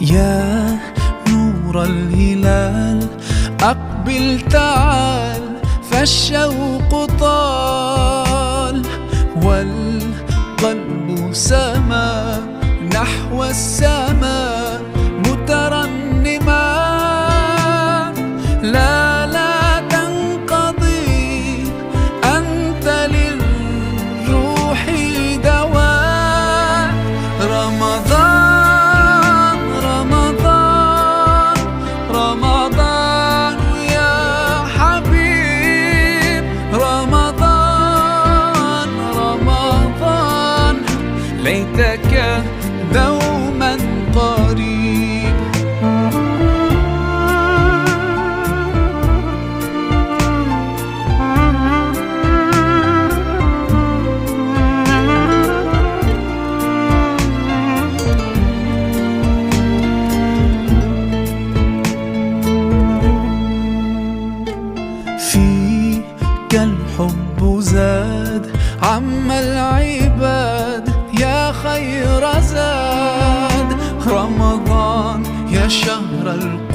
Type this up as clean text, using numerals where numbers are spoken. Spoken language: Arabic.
يا نور الهلال أقبل تعال، فالشوق طال والقلب سما نحو السماء مترنما. لا تنقضي، أنت للروح دواء. رمضان رمضان رمضان يا حبيب، رمضان رمضان ليتك دوما قريب. فيك الحب زاد عم العباد، يا خير زاد رمضان يا شهر القرآن.